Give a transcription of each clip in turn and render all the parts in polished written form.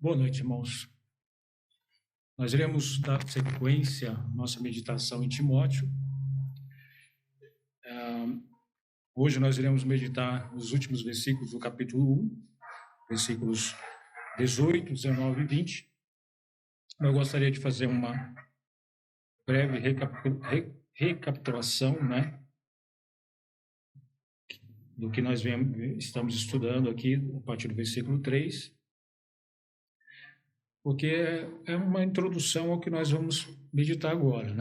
Boa noite, irmãos. Nós iremos dar sequência à nossa meditação em Timóteo. Hoje nós iremos meditar nos últimos versículos do capítulo 1, versículos 18, 19 e 20. Eu gostaria de fazer uma breve recapitulação, do que nós estamos estudando aqui, a partir do versículo 3, porque é uma introdução ao que nós vamos meditar agora,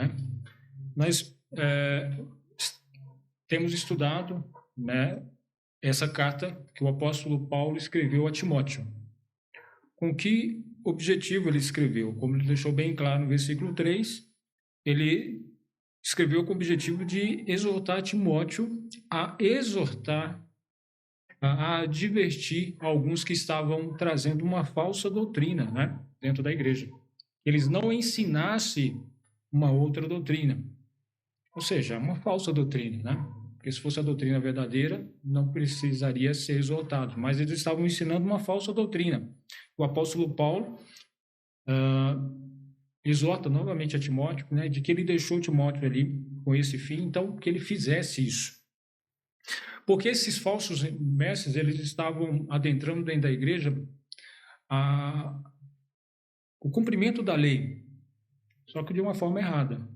Nós temos estudado, essa carta que o apóstolo Paulo escreveu a Timóteo. Com que objetivo ele escreveu? Como ele deixou bem claro no versículo 3, ele escreveu com o objetivo de exortar Timóteo a exortar, a advertir alguns que estavam trazendo uma falsa doutrina, dentro da igreja. Eles não ensinassem uma outra doutrina, ou seja, uma falsa doutrina, Porque se fosse a doutrina verdadeira, não precisaria ser exortado, mas eles estavam ensinando uma falsa doutrina. O apóstolo Paulo exorta novamente a Timóteo, de que ele deixou Timóteo ali com esse fim, então que ele fizesse isso. Porque esses falsos mestres, eles estavam adentrando dentro da igreja o cumprimento da lei, só que de uma forma errada.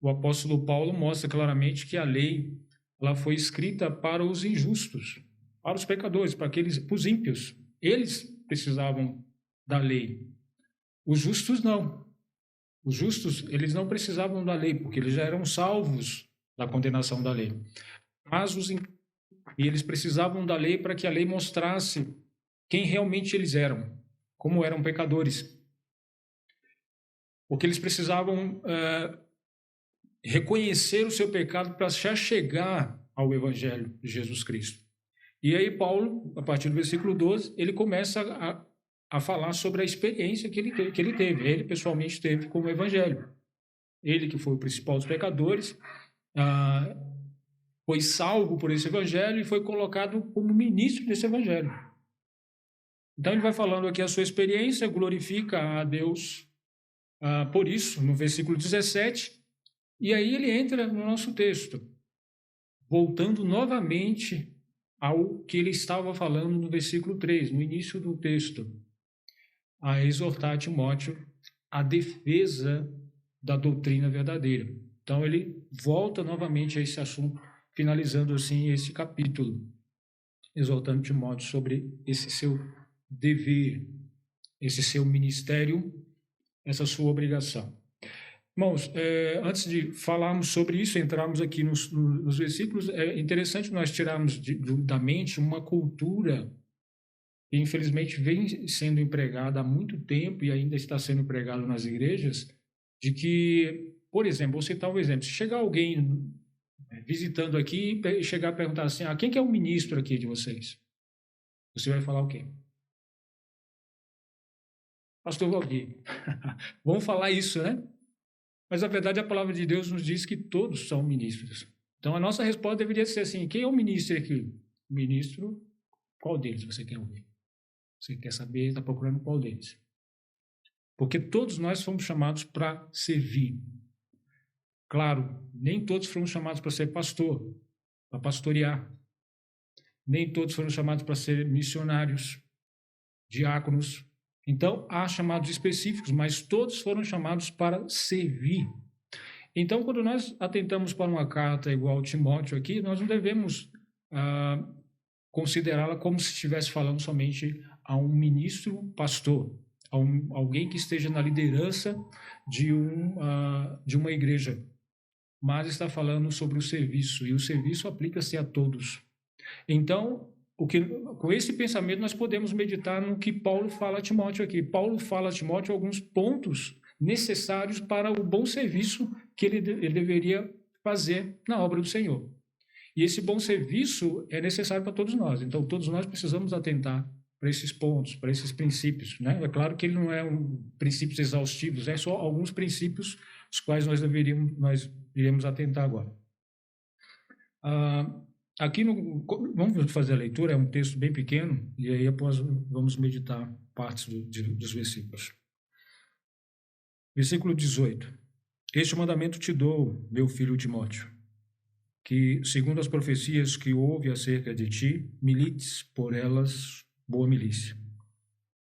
O apóstolo Paulo mostra claramente que a lei ela foi escrita para os injustos, para os pecadores, para os ímpios. Eles precisavam da lei. Os justos não. Os justos, eles não precisavam da lei, porque eles já eram salvos da condenação da lei. Mas e eles precisavam da lei para que a lei mostrasse quem realmente eles eram, como eram pecadores. Porque eles precisavam reconhecer o seu pecado para já chegar ao Evangelho de Jesus Cristo. E aí Paulo, a partir do versículo 12, ele começa a falar sobre a experiência que ele teve. Ele pessoalmente teve com o Evangelho. Ele que foi o principal dos pecadores, foi salvo por esse Evangelho e foi colocado como ministro desse Evangelho. Então ele vai falando aqui a sua experiência, glorifica a Deus por isso, no versículo 17, e aí ele entra no nosso texto, voltando novamente ao que ele estava falando no versículo 3, no início do texto, a exortar Timóteo a defesa da doutrina verdadeira. Então ele volta novamente a esse assunto, finalizando assim esse capítulo, exortando Timóteo sobre esse seu dever, esse seu ministério, essa sua obrigação. Irmãos, antes de falarmos sobre isso, entrarmos aqui nos versículos, é interessante nós tirarmos da mente uma cultura que, infelizmente, vem sendo empregada há muito tempo e ainda está sendo empregada nas igrejas, de que, por exemplo, vou citar um exemplo, se chegar alguém visitando aqui e chegar a perguntar assim, quem que é o ministro aqui de vocês? Você vai falar o quê? Pastor Valdir. Vamos falar isso, Mas, na verdade, a palavra de Deus nos diz que todos são ministros. Então, a nossa resposta deveria ser assim, quem é o ministro aqui? O ministro, qual deles você quer ouvir? Você quer saber, está procurando qual deles? Porque todos nós fomos chamados para servir. Claro, nem todos foram chamados para ser pastor, para pastorear. Nem todos foram chamados para ser missionários, diáconos. Então, há chamados específicos, mas todos foram chamados para servir. Então, quando nós atentamos para uma carta igual a Timóteo aqui, nós não devemos considerá-la como se estivesse falando somente a um ministro pastor, a alguém que esteja na liderança de uma igreja, mas está falando sobre o serviço, e o serviço aplica-se a todos. Então, com esse pensamento, nós podemos meditar no que Paulo fala a Timóteo aqui. Paulo fala a Timóteo alguns pontos necessários para o bom serviço que ele deveria fazer na obra do Senhor. E esse bom serviço é necessário para todos nós. Então, todos nós precisamos atentar para esses pontos, para esses princípios, É claro que ele não é princípios exaustivos, é só alguns princípios os quais nós iremos atentar agora. aqui vamos fazer a leitura, é um texto bem pequeno, e aí após vamos meditar partes dos versículos. Versículo 18. Este mandamento te dou, meu filho Timóteo, que, segundo as profecias que houve acerca de ti, milites por elas boa milícia,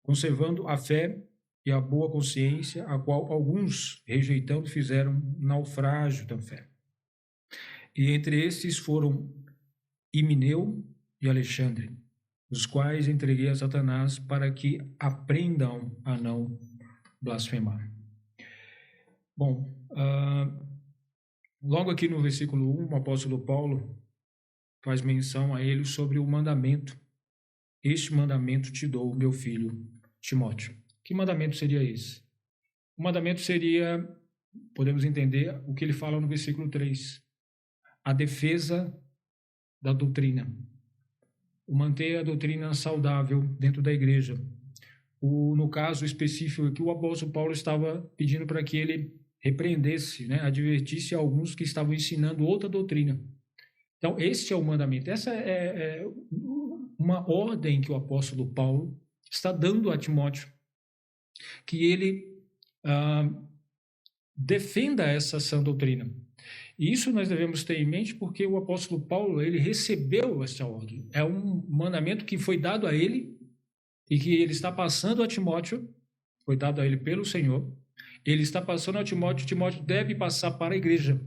conservando a fé e a boa consciência, a qual alguns, rejeitando, fizeram naufrágio da fé. E entre esses foram Himeneu e Alexandre, os quais entreguei a Satanás para que aprendam a não blasfemar. Bom, logo aqui no versículo 1, o apóstolo Paulo faz menção a ele sobre o mandamento. Este mandamento te dou, meu filho Timóteo. Que mandamento seria esse? O mandamento seria, podemos entender, o que ele fala no versículo 3. A defesa da doutrina. O manter a doutrina saudável dentro da igreja. No caso específico que o apóstolo Paulo estava pedindo para que ele repreendesse, advertisse alguns que estavam ensinando outra doutrina. Então, este é o mandamento. Essa é uma ordem que o apóstolo Paulo está dando a Timóteo, que ele defenda essa sã doutrina. E isso nós devemos ter em mente porque o apóstolo Paulo, ele recebeu essa ordem. É um mandamento que foi dado a ele e que ele está passando a Timóteo, foi dado a ele pelo Senhor. Ele está passando a Timóteo, Timóteo deve passar para a igreja.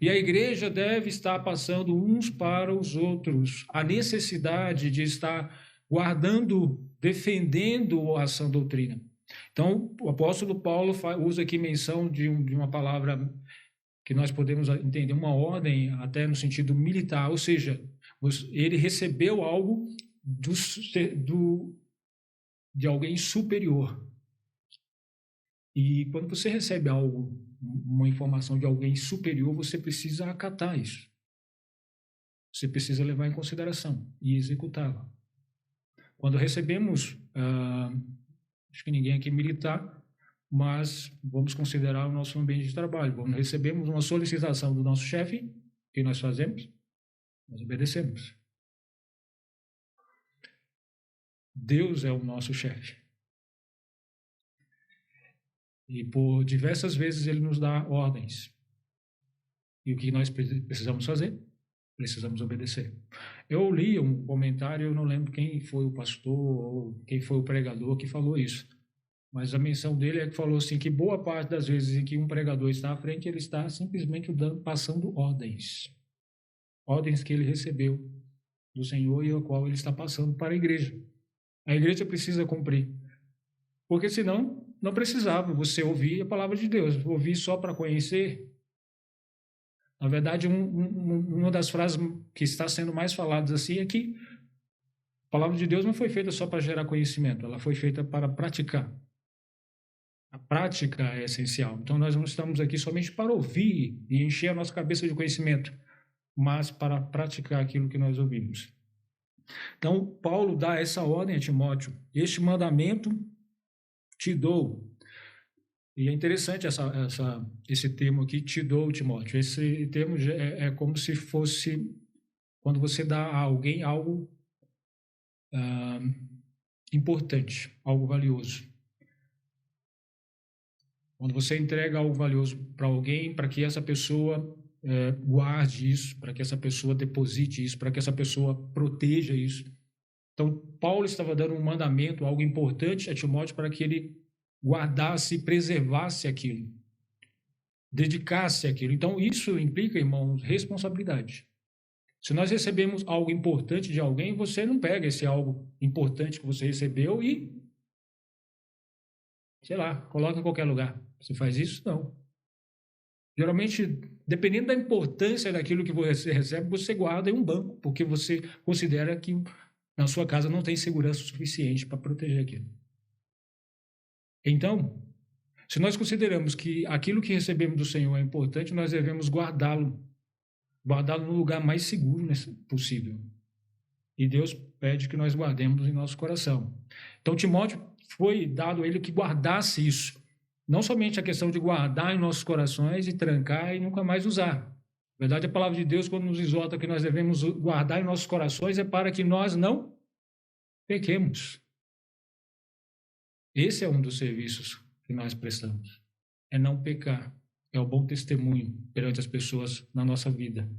E a igreja deve estar passando uns para os outros a necessidade de estar guardando, defendendo a sã doutrina. Então, o apóstolo Paulo usa aqui menção de uma palavra que nós podemos entender, uma ordem até no sentido militar, ou seja, ele recebeu algo de alguém superior. E quando você recebe algo, uma informação de alguém superior, você precisa acatar isso. Você precisa levar em consideração e executá-la. Quando recebemos, acho que ninguém aqui é militar, mas vamos considerar o nosso ambiente de trabalho. Quando recebemos uma solicitação do nosso chefe, o que nós fazemos? Nós obedecemos. Deus é o nosso chefe. E por diversas vezes ele nos dá ordens. E o que nós precisamos fazer? Precisamos obedecer. Eu li um comentário, eu não lembro quem foi o pastor ou quem foi o pregador que falou isso. Mas a menção dele é que falou assim, que boa parte das vezes em que um pregador está à frente, ele está simplesmente passando ordens. Ordens que ele recebeu do Senhor e a qual ele está passando para a igreja. A igreja precisa cumprir. Porque senão, não precisava você ouvir a palavra de Deus. Ouvir só para conhecer. Na verdade, uma das frases que está sendo mais faladas assim é que a palavra de Deus não foi feita só para gerar conhecimento, ela foi feita para praticar. A prática é essencial. Então, nós não estamos aqui somente para ouvir e encher a nossa cabeça de conhecimento, mas para praticar aquilo que nós ouvimos. Então, Paulo dá essa ordem a Timóteo. Este mandamento te dou. E é interessante esse termo aqui, te dou, Timóteo. Esse termo é como se fosse quando você dá a alguém algo importante, algo valioso. Quando você entrega algo valioso para alguém, para que essa pessoa guarde isso, para que essa pessoa deposite isso, para que essa pessoa proteja isso. Então, Paulo estava dando um mandamento, algo importante a Timóteo para que ele guardasse e preservasse aquilo, dedicasse aquilo. Então, isso implica, irmãos, responsabilidade. Se nós recebemos algo importante de alguém, você não pega esse algo importante que você recebeu e, sei lá, coloca em qualquer lugar. Você faz isso? Não. Geralmente, dependendo da importância daquilo que você recebe, você guarda em um banco, porque você considera que na sua casa não tem segurança suficiente para proteger aquilo. Então, se nós consideramos que aquilo que recebemos do Senhor é importante, nós devemos guardá-lo no lugar mais seguro possível. E Deus pede que nós guardemos em nosso coração. Então, Timóteo foi dado a ele que guardasse isso. Não somente a questão de guardar em nossos corações e trancar e nunca mais usar. Na verdade, a palavra de Deus, quando nos exorta que nós devemos guardar em nossos corações, é para que nós não pequemos. Esse é um dos serviços que nós prestamos. É não pecar. É o bom testemunho perante as pessoas na nossa vida.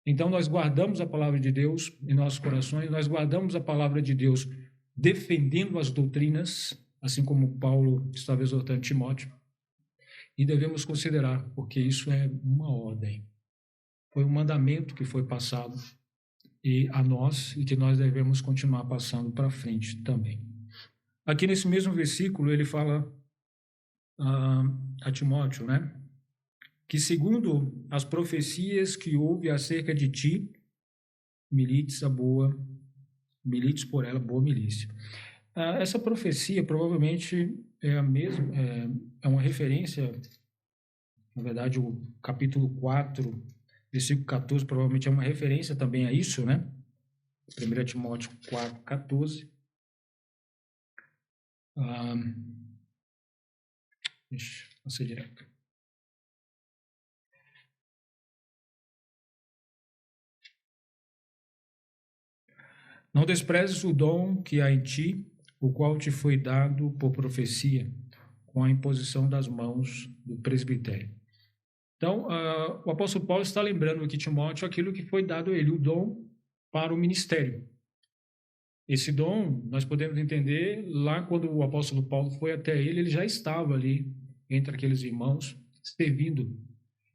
Então, nós guardamos a palavra de Deus em nossos corações, nós guardamos a palavra de Deus defendendo as doutrinas, assim como Paulo estava exortando Timóteo, e devemos considerar, porque isso é uma ordem. Foi um mandamento que foi passado a nós e que nós devemos continuar passando para frente também. Aqui nesse mesmo versículo, ele fala a Timóteo, né? Que segundo as profecias que houve acerca de ti, milites por ela, boa milícia. Essa profecia provavelmente é a mesma, é uma referência, na verdade, o capítulo 4, versículo 14, provavelmente é uma referência também a isso, né? 1 Timóteo 4, 14. Deixa eu passar direto. Não desprezes o dom que há em ti, o qual te foi dado por profecia, com a imposição das mãos do presbitério. Então, o apóstolo Paulo está lembrando aqui Timóteo aquilo que foi dado a ele, o dom para o ministério. Esse dom, nós podemos entender, lá quando o apóstolo Paulo foi até ele já estava ali, entre aqueles irmãos, servindo.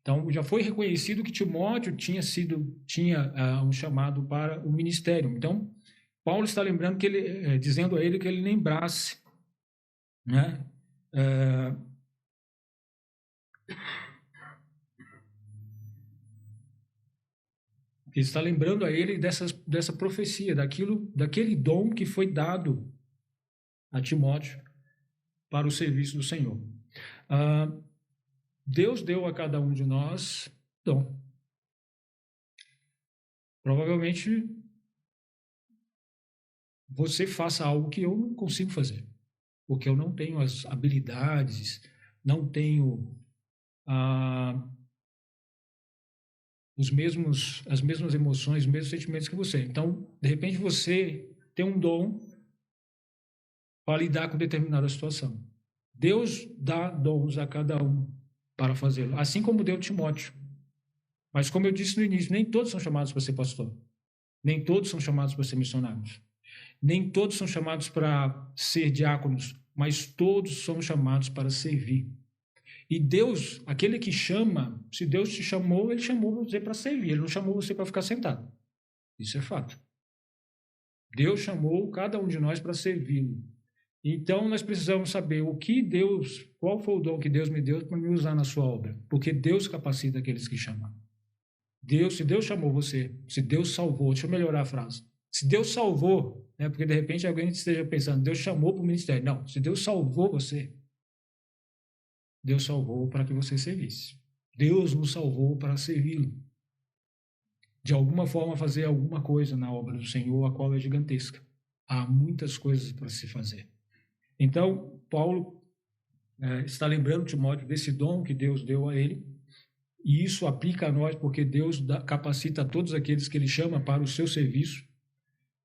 Então, já foi reconhecido que Timóteo tinha um chamado para o ministério. Então, Paulo está lembrando que ele, dizendo a ele que ele lembrasse, né? Ele está lembrando a ele dessa profecia, daquele dom que foi dado a Timóteo para o serviço do Senhor. Deus deu a cada um de nós dom. Provavelmente você faça algo que eu não consigo fazer, porque eu não tenho as habilidades, não tenho as mesmas emoções, os mesmos sentimentos que você. Então, de repente, você tem um dom para lidar com determinada situação. Deus dá dons a cada um para fazê-lo, assim como deu Timóteo. Mas, como eu disse no início, nem todos são chamados para ser pastor. Nem todos são chamados para ser missionários. Nem todos são chamados para ser diáconos, mas todos são chamados para servir. E Deus, aquele que chama, se Deus te chamou, ele chamou você para servir, ele não chamou você para ficar sentado. Isso é fato. Deus chamou cada um de nós para servir. Então, nós precisamos saber qual foi o dom que Deus me deu para me usar na sua obra, porque Deus capacita aqueles que chamam. Se Deus chamou você, se Deus salvou, deixa eu melhorar a frase. Se Deus salvou, né, porque de repente alguém esteja pensando, Deus chamou para o ministério. Não, se Deus salvou você, Deus salvou para que você servisse. Deus nos salvou para servi-lo. De alguma forma fazer alguma coisa na obra do Senhor, a qual é gigantesca. Há muitas coisas para se fazer. Então, Paulo está lembrando Timóteo desse dom que Deus deu a ele, e isso aplica a nós, porque Deus capacita todos aqueles que ele chama para o seu serviço.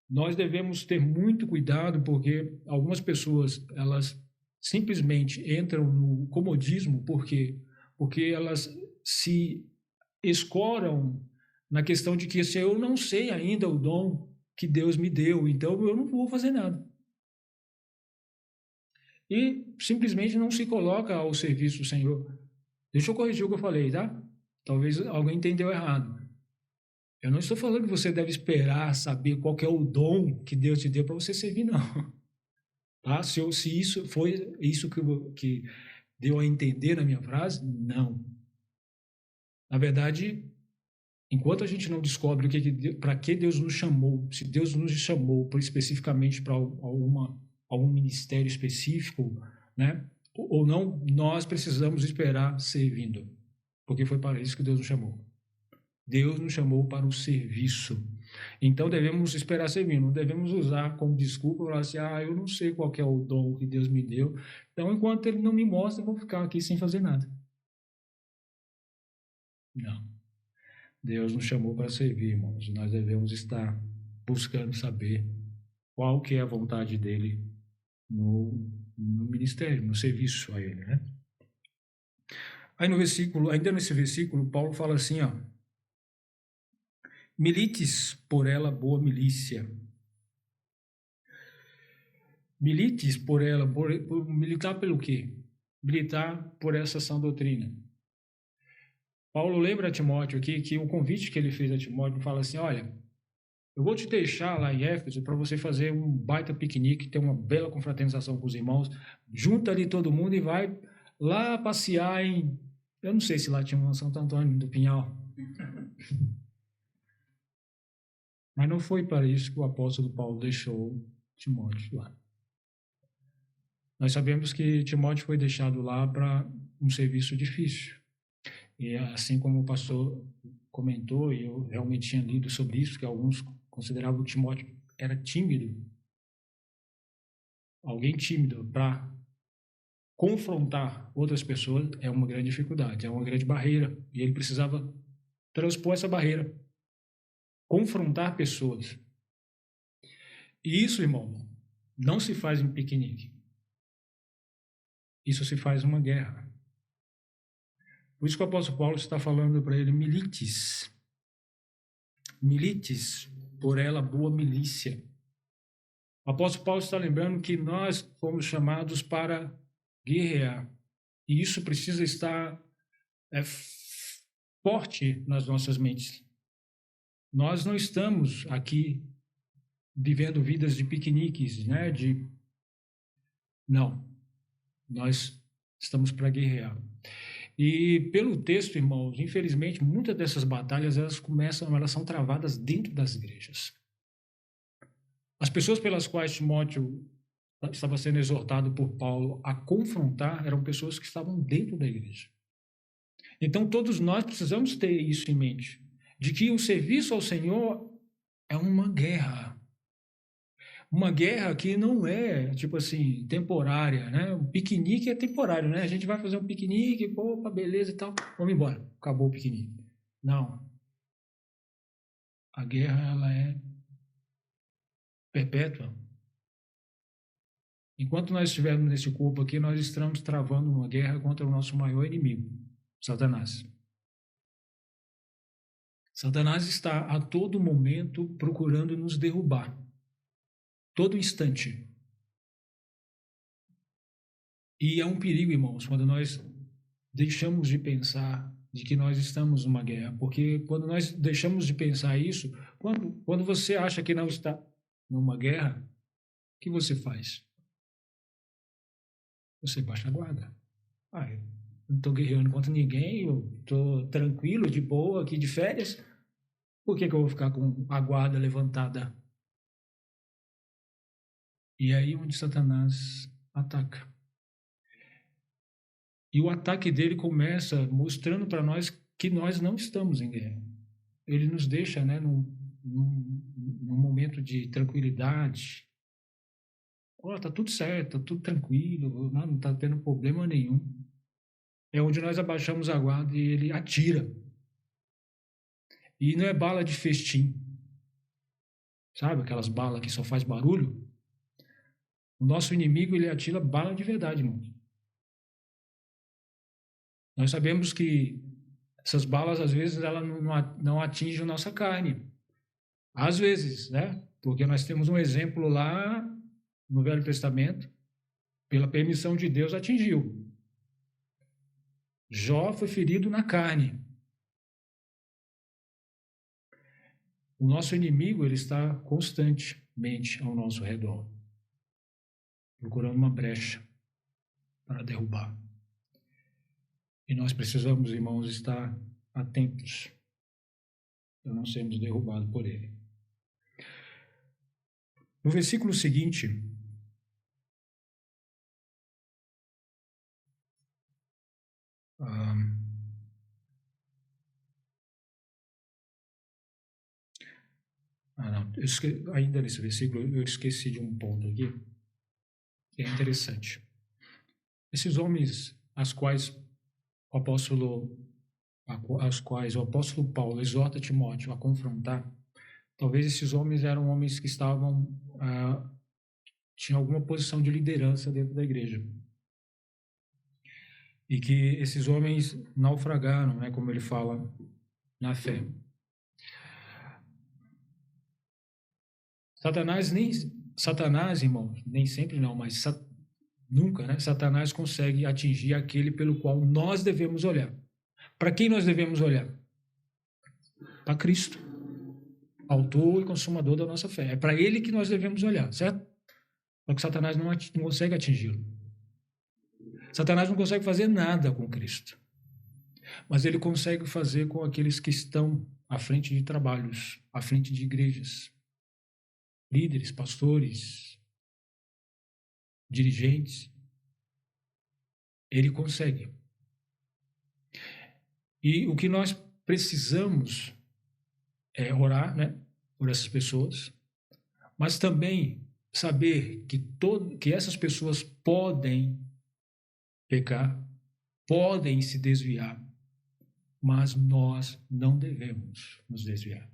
Nós devemos ter muito cuidado, porque algumas pessoas, elas simplesmente entram no comodismo, porque elas se escoram na questão de que se eu não sei ainda o dom que Deus me deu, então eu não vou fazer nada. E simplesmente não se coloca ao serviço do Senhor. Deixa eu corrigir o que eu falei, tá? Talvez alguém entendeu errado. Eu não estou falando que você deve esperar saber qual que é o dom que Deus te deu para você servir, não. Tá? Se isso foi isso que deu a entender na minha frase, não. Na verdade, enquanto a gente não descobre para que Deus nos chamou, se Deus nos chamou especificamente para algum ministério específico, né? Ou não, nós precisamos esperar servindo, porque foi para isso que Deus nos chamou. Deus nos chamou para o serviço. Então devemos esperar servir, não devemos usar como desculpa falar assim, eu não sei qual que é o dom que Deus me deu, então enquanto Ele não me mostra, eu vou ficar aqui sem fazer nada. Não. Deus nos chamou para servir, irmãos. Nós devemos estar buscando saber qual que é a vontade dele no ministério, no serviço a ele, né? Aí no versículo, ainda nesse versículo, Paulo fala assim, ó: milites por ela boa milícia. Milites por ela, por militar pelo quê? Militar por essa sã doutrina. Paulo lembra a Timóteo aqui que o convite que ele fez a Timóteo fala assim: olha, eu vou te deixar lá em Éfeso para você fazer um baita piquenique, ter uma bela confraternização com os irmãos, junta ali todo mundo e vai lá passear em... Eu não sei se lá tinha uma Santo Antônio do Pinhal. Mas não foi para isso que o apóstolo Paulo deixou Timóteo lá. Nós sabemos que Timóteo foi deixado lá para um serviço difícil. E assim como o pastor comentou, e eu realmente tinha lido sobre isso, que alguns consideravam que Timóteo era tímido. Alguém tímido para confrontar outras pessoas é uma grande dificuldade, é uma grande barreira. E ele precisava transpor essa barreira, confrontar pessoas. E isso, irmão, não se faz em piquenique. Isso se faz uma guerra. Por isso que o apóstolo Paulo está falando para ele: milites. Milites por ela boa milícia. O apóstolo Paulo está lembrando que nós fomos chamados para guerrear. E isso precisa estar forte nas nossas mentes. Nós não estamos aqui vivendo vidas de piqueniques, né? Não. Nós estamos para guerrear. E pelo texto, irmãos, infelizmente, muitas dessas batalhas elas são travadas dentro das igrejas. As pessoas pelas quais Timóteo estava sendo exortado por Paulo a confrontar eram pessoas que estavam dentro da igreja. Então, todos nós precisamos ter isso em mente, de que o serviço ao Senhor é uma guerra. Uma guerra que não é, tipo assim, temporária, né? O piquenique é temporário, né? A gente vai fazer um piquenique, opa, beleza e tal, vamos embora, acabou o piquenique. Não. A guerra, ela é perpétua. Enquanto nós estivermos nesse corpo aqui, nós estamos travando uma guerra contra o nosso maior inimigo, Satanás. Satanás está a todo momento procurando nos derrubar. Todo instante. E é um perigo, irmãos, quando nós deixamos de pensar de que nós estamos numa guerra. Porque quando nós deixamos de pensar isso, quando você acha que não está numa guerra, o que você faz? Você baixa a guarda. Eu não estou guerreando contra ninguém, eu estou tranquilo, de boa, aqui de férias. Por que eu vou ficar com a guarda levantada? E aí onde Satanás ataca. E o ataque dele começa mostrando para nós que nós não estamos em guerra. Ele nos deixa, né, num momento de tranquilidade. Tá tudo certo, tá tudo tranquilo, não está tendo problema nenhum. É onde nós abaixamos a guarda e ele atira. E não é bala de festim. Sabe aquelas balas que só faz barulho? O nosso inimigo, ele atira bala de verdade, irmão. Nós sabemos que essas balas, às vezes, elas não atingem a nossa carne. Às vezes, né? Porque nós temos um exemplo lá no Velho Testamento, pela permissão de Deus, atingiu. Jó foi ferido na carne. O nosso inimigo, ele está constantemente ao nosso redor, procurando uma brecha para derrubar. E nós precisamos, irmãos, estar atentos para não sermos derrubados por ele. No versículo seguinte, ainda nesse versículo, eu esqueci de um ponto aqui, que é interessante. Esses homens, as quais o apóstolo aos quais o apóstolo Paulo exorta Timóteo a confrontar, talvez esses homens eram homens que tinham alguma posição de liderança dentro da igreja. E que esses homens naufragaram, né, como ele fala, na fé. Satanás, irmãos, nem sempre não, mas nunca, né? Satanás consegue atingir aquele pelo qual nós devemos olhar. Para quem nós devemos olhar? Para Cristo, autor e consumador da nossa fé. É para ele que nós devemos olhar, certo? Só que Satanás não consegue atingi-lo. Satanás não consegue fazer nada com Cristo. Mas ele consegue fazer com aqueles que estão à frente de trabalhos, à frente de igrejas. Líderes, pastores, dirigentes. Ele consegue. E o que nós precisamos é orar, né, por essas pessoas, mas também saber que essas pessoas podem pecar, podem se desviar, mas nós não devemos nos desviar.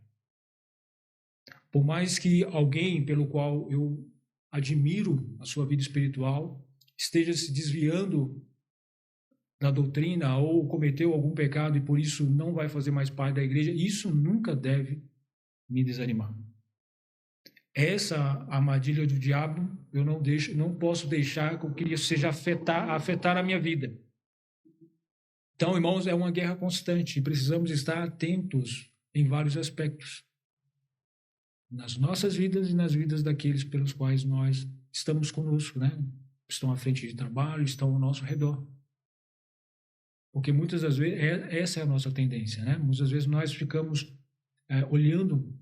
Por mais que alguém pelo qual eu admiro a sua vida espiritual esteja se desviando da doutrina ou cometeu algum pecado e por isso não vai fazer mais parte da igreja, isso nunca deve me desanimar. Essa armadilha do diabo, eu não posso deixar com que isso seja afetar a minha vida. Então, irmãos, é uma guerra constante e precisamos estar atentos em vários aspectos. Nas nossas vidas e nas vidas daqueles pelos quais nós estamos conosco, né? Estão à frente de trabalho, estão ao nosso redor. Porque muitas das vezes, essa é a nossa tendência, né? Muitas vezes nós ficamos olhando,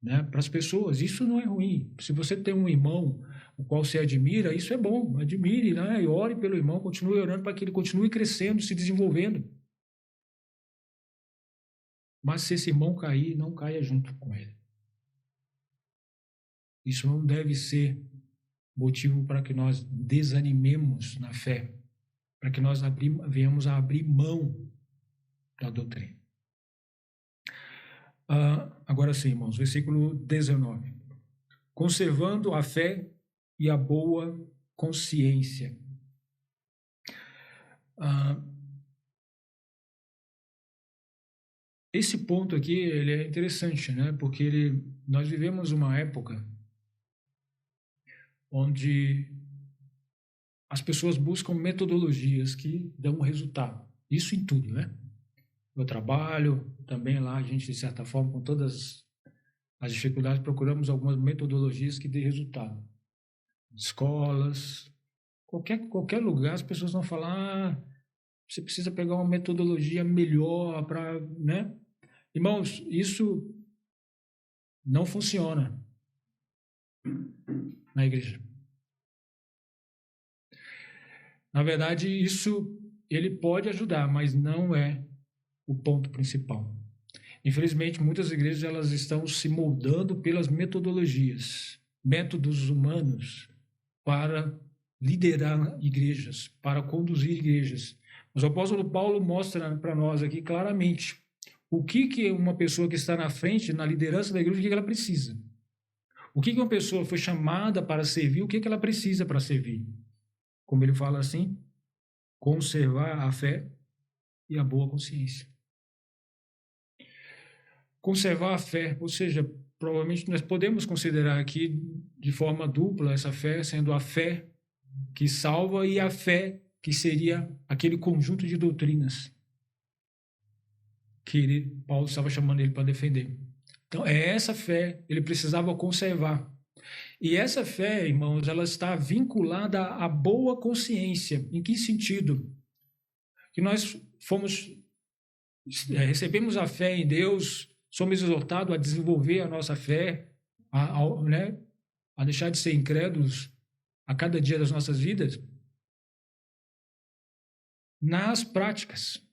né, para as pessoas. Isso não é ruim. Se você tem um irmão o qual você admira, isso é bom. Admire, né? E ore pelo irmão, continue orando para que ele continue crescendo, se desenvolvendo. Mas se esse irmão cair, não caia junto com ele. Isso não deve ser motivo para que nós desanimemos na fé, para que nós venhamos a abrir mão da doutrina. Agora sim, irmãos, versículo 19. Conservando a fé e a boa consciência. Esse ponto aqui, ele é interessante, né? Porque nós vivemos uma época onde as pessoas buscam metodologias que dão resultado. Isso em tudo, né? No trabalho, também lá a gente, de certa forma, com todas as dificuldades, procuramos algumas metodologias que dêem resultado. Escolas, qualquer lugar, as pessoas vão falar, você precisa pegar uma metodologia melhor para, né? Irmãos, isso não funciona na igreja. Na verdade, isso ele pode ajudar, mas não é o ponto principal. Infelizmente, muitas igrejas elas estão se moldando pelas metodologias, métodos humanos para liderar igrejas, para conduzir igrejas. Mas o apóstolo Paulo mostra para nós aqui claramente o que uma pessoa que está na frente, na liderança da igreja, o que ela precisa. O que uma pessoa foi chamada para servir, o que ela precisa para servir. Como ele fala assim, conservar a fé e a boa consciência. Conservar a fé, ou seja, provavelmente nós podemos considerar aqui de forma dupla essa fé, sendo a fé que salva e a fé que seria aquele conjunto de doutrinas que Paulo estava chamando ele para defender. Então, é essa fé, ele precisava conservar. E essa fé, irmãos, ela está vinculada à boa consciência. Em que sentido? Que nós recebemos a fé em Deus, somos exortados a desenvolver a nossa fé, a deixar de ser incrédulos a cada dia das nossas vidas, nas práticas.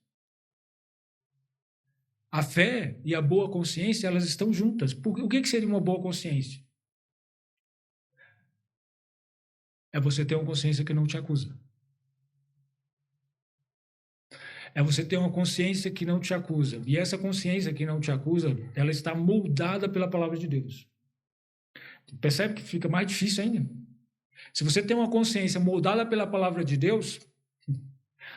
A fé e a boa consciência, elas estão juntas. O que seria uma boa consciência? É você ter uma consciência que não te acusa. é você ter uma consciência que não te acusa. E essa consciência que não te acusa, ela está moldada pela palavra de Deus. Percebe que fica mais difícil ainda? Se você tem uma consciência moldada pela palavra de Deus,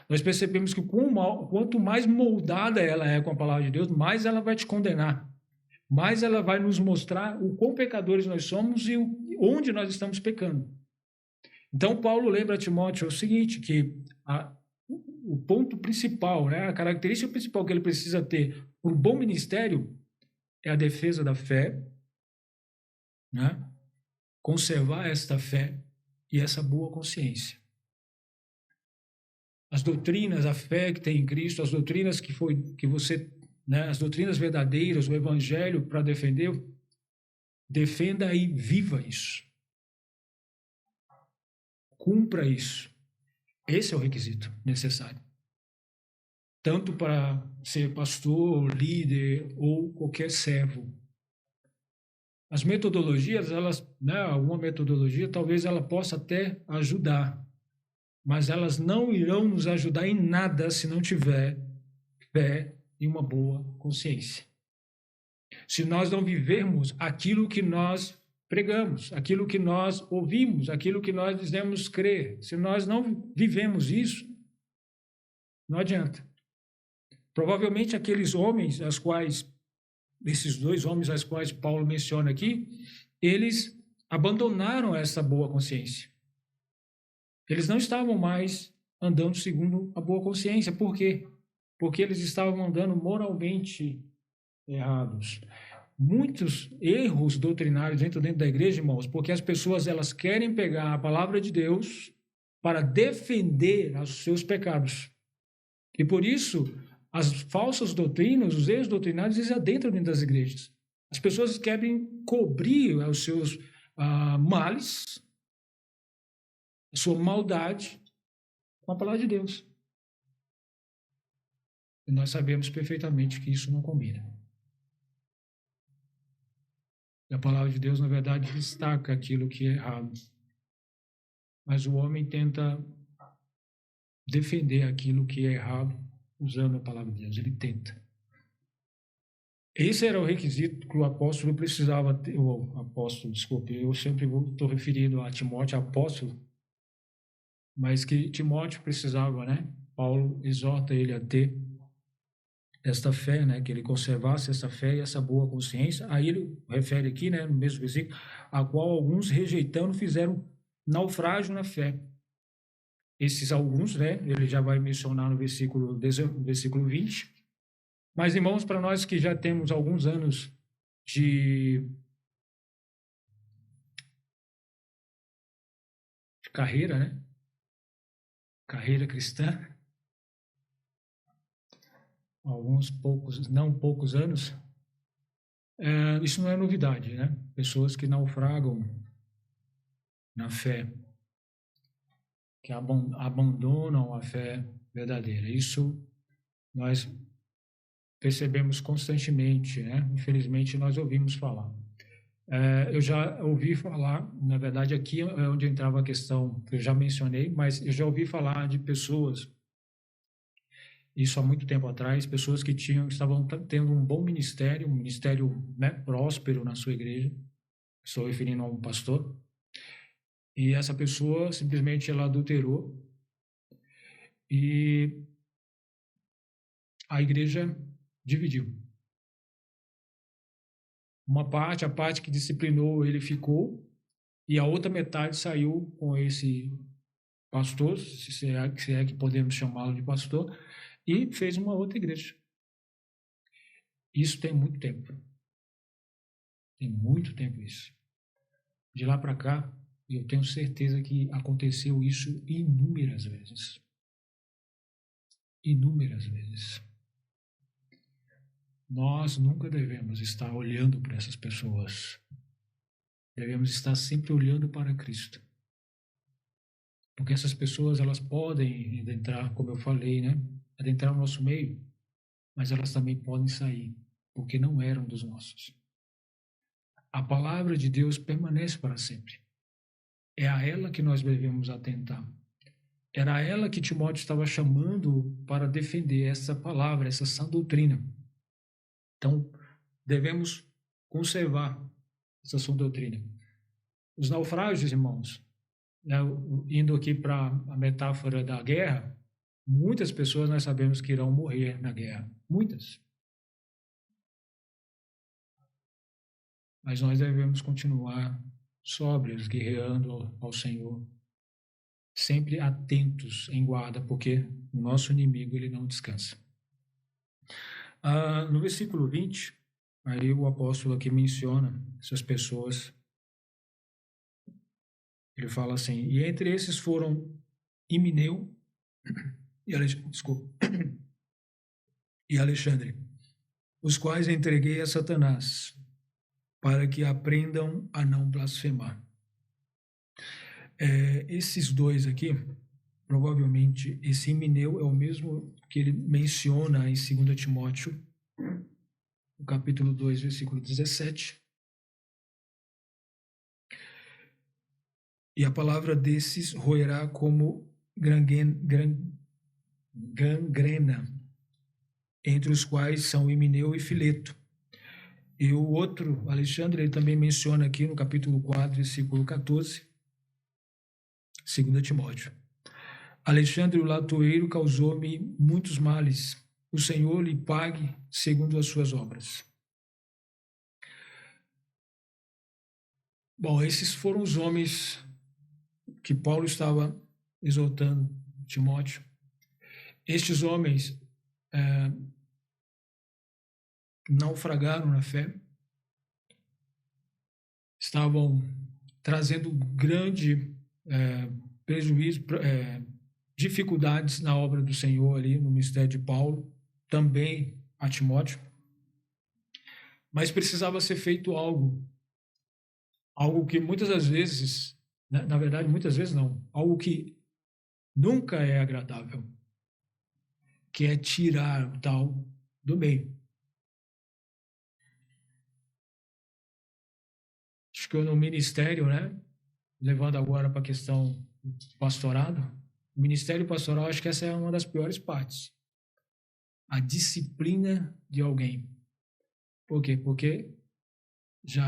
nós percebemos que quanto mais moldada ela é com a palavra de Deus, mais ela vai te condenar. Mais ela vai nos mostrar o quão pecadores nós somos e onde nós estamos pecando. Então, Paulo lembra a Timóteo o seguinte, que o ponto principal, né, a característica principal que ele precisa ter para um bom ministério é a defesa da fé, né, conservar esta fé e essa boa consciência. As doutrinas, a fé que tem em Cristo, as doutrinas que você, né, as doutrinas verdadeiras, o evangelho para defender, defenda e viva isso. Cumpra isso. Esse é o requisito necessário. Tanto para ser pastor, líder ou qualquer servo. As metodologias, elas, né, alguma metodologia, talvez ela possa até ajudar, mas elas não irão nos ajudar em nada se não tiver fé e uma boa consciência. Se nós não vivermos aquilo que nós pregamos, aquilo que nós ouvimos, aquilo que nós dizemos crer, se nós não vivemos isso, não adianta. Provavelmente aqueles homens, esses dois homens aos quais Paulo menciona aqui, eles abandonaram essa boa consciência. Eles não estavam mais andando segundo a boa consciência. Por quê? Porque eles estavam andando moralmente errados. Muitos erros doutrinários dentro da igreja, irmãos, porque as pessoas elas querem pegar a palavra de Deus para defender os seus pecados. E por isso, as falsas doutrinas, os erros doutrinários, eles adentram dentro das igrejas. As pessoas querem cobrir os seus males, a sua maldade, com a palavra de Deus. E nós sabemos perfeitamente que isso não combina. E a palavra de Deus, na verdade, destaca aquilo que é errado. Mas o homem tenta defender aquilo que é errado usando a palavra de Deus. Ele tenta. Esse era o requisito que o apóstolo precisava ter. O apóstolo, desculpe, eu sempre estou referindo a Timóteo, apóstolo, mas que Timóteo precisava, né? Paulo exorta ele a ter esta fé, né? Que ele conservasse essa fé e essa boa consciência. Aí ele refere aqui, né? No mesmo versículo, a qual alguns rejeitando fizeram naufrágio na fé. Esses alguns, né? Ele já vai mencionar no versículo 20. Mas, irmãos, para nós que já temos alguns anos de carreira, né? Carreira cristã, alguns poucos, não poucos anos, isso não é novidade, né? Pessoas que naufragam na fé, que abandonam a fé verdadeira. Isso nós percebemos constantemente, né? Infelizmente, nós ouvimos falar. Eu já ouvi falar, na verdade, aqui é onde entrava a questão que eu já mencionei, mas eu já ouvi falar de pessoas, isso há muito tempo atrás, pessoas que estavam tendo um bom ministério, um ministério, né, próspero na sua igreja, estou referindo a um pastor, e essa pessoa simplesmente ela adulterou e a igreja dividiu. Uma parte, a parte que disciplinou, ele ficou, e a outra metade saiu com esse pastor, se é que podemos chamá-lo de pastor, e fez uma outra igreja. Isso tem muito tempo. Tem muito tempo isso. De lá para cá, eu tenho certeza que aconteceu isso inúmeras vezes. Inúmeras vezes. Nós nunca devemos estar olhando para essas pessoas. Devemos estar sempre olhando para Cristo. Porque essas pessoas, elas podem adentrar, como eu falei, né? Adentrar no nosso meio, mas elas também podem sair, porque não eram dos nossos. A palavra de Deus permanece para sempre. É a ela que nós devemos atentar. era ela que Timóteo estava chamando para defender essa palavra, essa sã doutrina. Então, devemos conservar essa sã doutrina. Os naufrágios, irmãos, né, indo aqui para a metáfora da guerra, muitas pessoas nós sabemos que irão morrer na guerra. Muitas. Mas nós devemos continuar sóbrios, guerreando ao Senhor, sempre atentos em guarda, porque o nosso inimigo ele não descansa. No versículo 20, aí o apóstolo aqui menciona essas pessoas. Ele fala assim: e entre esses foram Himeneu e Alexandre, os quais entreguei a Satanás, para que aprendam a não blasfemar. Esses dois aqui, provavelmente, esse Himeneu é o mesmo que ele menciona em 2 Timóteo, no capítulo 2, versículo 17. E a palavra desses roerá como gangrena, entre os quais são Himeneu e Fileto. E o outro, Alexandre, ele também menciona aqui no capítulo 4, versículo 14, 2 Timóteo. Alexandre, o latoeiro, causou-me muitos males. O Senhor lhe pague segundo as suas obras. Bom, esses foram os homens que Paulo estava exortando Timóteo. Estes homens naufragaram na fé, estavam trazendo grande prejuízo, dificuldades na obra do Senhor ali, no ministério de Paulo, também a Timóteo, mas precisava ser feito algo que muitas das vezes, na verdade muitas vezes não, algo que nunca é agradável, que é tirar o tal do meio. Acho que no ministério, né, levando agora para a questão do pastorado, o ministério pastoral, acho que essa é uma das piores partes. A disciplina de alguém. Por quê? Porque já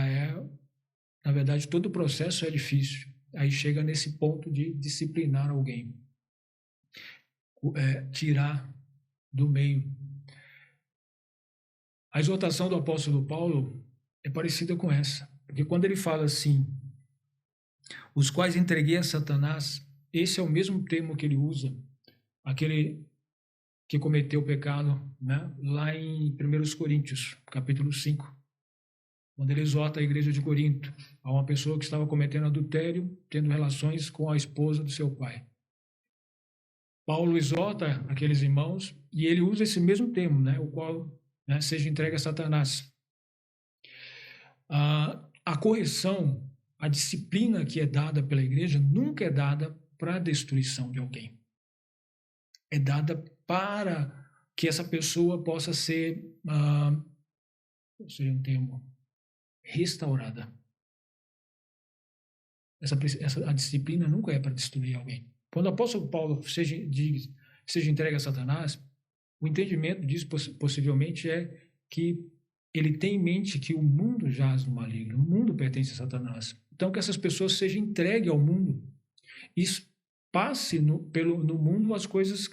na verdade, todo o processo é difícil. Aí chega nesse ponto de disciplinar alguém. Tirar do meio. A exortação do apóstolo Paulo é parecida com essa. Porque quando ele fala assim, os quais entreguei a Satanás, esse é o mesmo termo que ele usa, aquele que cometeu o pecado, né? Lá em 1 Coríntios, capítulo 5, quando ele exorta a igreja de Corinto, a uma pessoa que estava cometendo adultério, tendo relações com a esposa do seu pai. Paulo exorta aqueles irmãos e ele usa esse mesmo termo, né? O qual, né, seja entregue a Satanás. A correção, a disciplina que é dada pela igreja nunca é dada para a destruição de alguém. É dada para que essa pessoa possa ser, seria um termo, restaurada. A disciplina nunca é para destruir alguém. Quando o apóstolo Paulo seja entregue a Satanás, o entendimento disso possivelmente é que ele tem em mente que o mundo jaz no maligno, o mundo pertence a Satanás. Então, que essas pessoas sejam entregues ao mundo e passe no mundo as coisas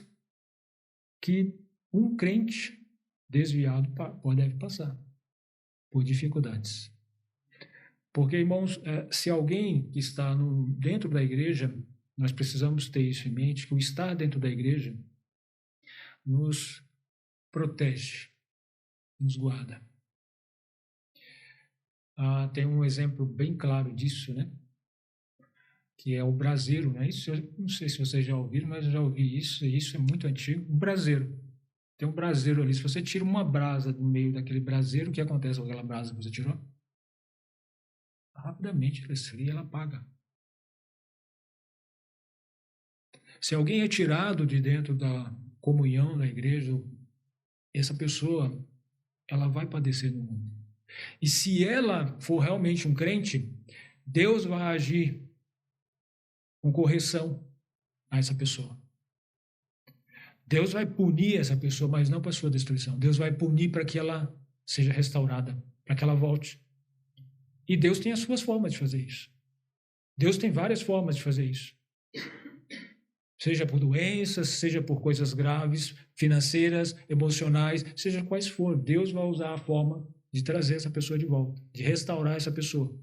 que um crente desviado deve passar, por dificuldades. Porque, irmãos, se alguém que está dentro da igreja, nós precisamos ter isso em mente, que o estar dentro da igreja nos protege, nos guarda. Tem um exemplo bem claro disso, né? Que é o braseiro, né? Isso, eu não sei se vocês já ouviram, mas eu já ouvi isso, e isso é muito antigo. Um braseiro. Tem um braseiro ali. Se você tira uma brasa do meio daquele braseiro, o que acontece com aquela brasa que você tirou? Rapidamente ela esfria e ela apaga. Se alguém é tirado de dentro da comunhão da igreja, essa pessoa, ela vai padecer no mundo. E se ela for realmente um crente, Deus vai agir com correção a essa pessoa. Deus vai punir essa pessoa, mas não para sua destruição. Deus vai punir para que ela seja restaurada, para que ela volte. E Deus tem as suas formas de fazer isso. Deus tem várias formas de fazer isso. Seja por doenças, seja por coisas graves, financeiras, emocionais, seja quais for. Deus vai usar a forma de trazer essa pessoa de volta, de restaurar essa pessoa.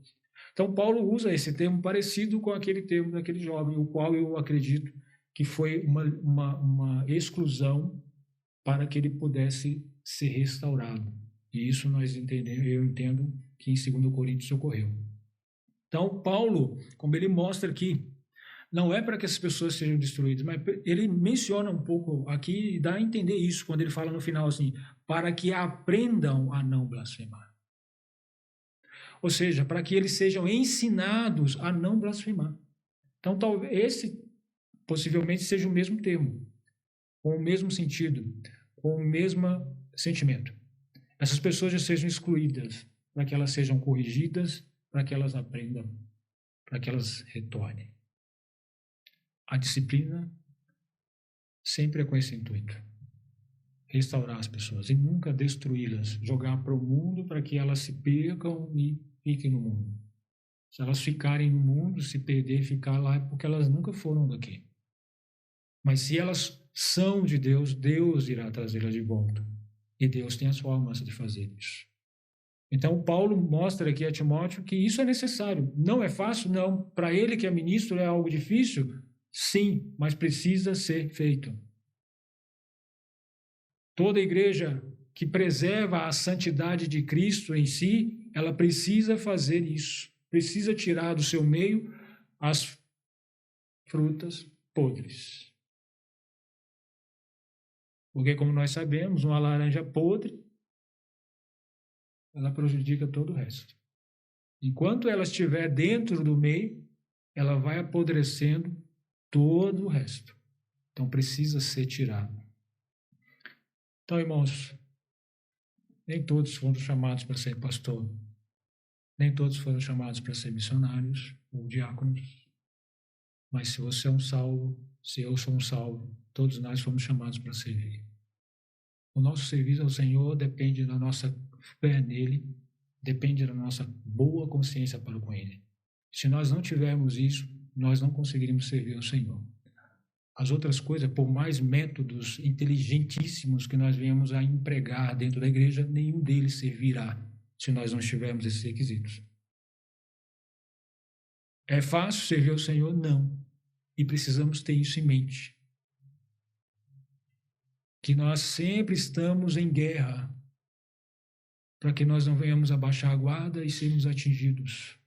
Então, Paulo usa esse termo parecido com aquele termo daquele jovem, o qual eu acredito que foi uma exclusão para que ele pudesse ser restaurado. E isso eu entendo que em 2 Coríntios ocorreu. Então, Paulo, como ele mostra aqui, não é para que as pessoas sejam destruídas, mas ele menciona um pouco aqui e dá a entender isso quando ele fala no final assim, para que aprendam a não blasfemar. Ou seja, para que eles sejam ensinados a não blasfemar. Então, talvez esse possivelmente seja o mesmo termo, com o mesmo sentido, com o mesmo sentimento. Essas pessoas já sejam excluídas, para que elas sejam corrigidas, para que elas aprendam, para que elas retornem. A disciplina sempre é com esse intuito. Restaurar as pessoas e nunca destruí-las, jogar para o mundo para que elas se percam e fiquem no mundo. Se elas ficarem no mundo, se perder e ficar lá, é porque elas nunca foram daqui. Mas se elas são de Deus, Deus irá trazê-las de volta. E Deus tem as formas de fazer isso. Então, Paulo mostra aqui a Timóteo que isso é necessário. Não é fácil? Não. Para ele que é ministro é algo difícil? Sim, mas precisa ser feito. Toda igreja que preserva a santidade de Cristo em si, ela precisa fazer isso. Precisa tirar do seu meio as frutas podres. Porque, como nós sabemos, uma laranja podre, ela prejudica todo o resto. Enquanto ela estiver dentro do meio, ela vai apodrecendo todo o resto. Então, precisa ser tirado. Então, irmãos, nem todos foram chamados para ser pastor. Nem todos foram chamados para ser missionários ou diáconos. Mas se você é um salvo, se eu sou um salvo, todos nós fomos chamados para servir. O nosso serviço ao Senhor depende da nossa fé nele, depende da nossa boa consciência para com ele. Se nós não tivermos isso, nós não conseguiremos servir ao Senhor. As outras coisas, por mais métodos inteligentíssimos que nós venhamos a empregar dentro da igreja, nenhum deles servirá se nós não tivermos esses requisitos. É fácil servir ao Senhor? Não. E precisamos ter isso em mente. Que nós sempre estamos em guerra para que nós não venhamos abaixar a guarda e sermos atingidos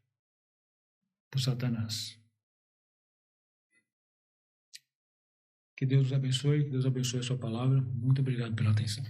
por Satanás. Que Deus os abençoe, que Deus abençoe a sua palavra. Muito obrigado pela atenção.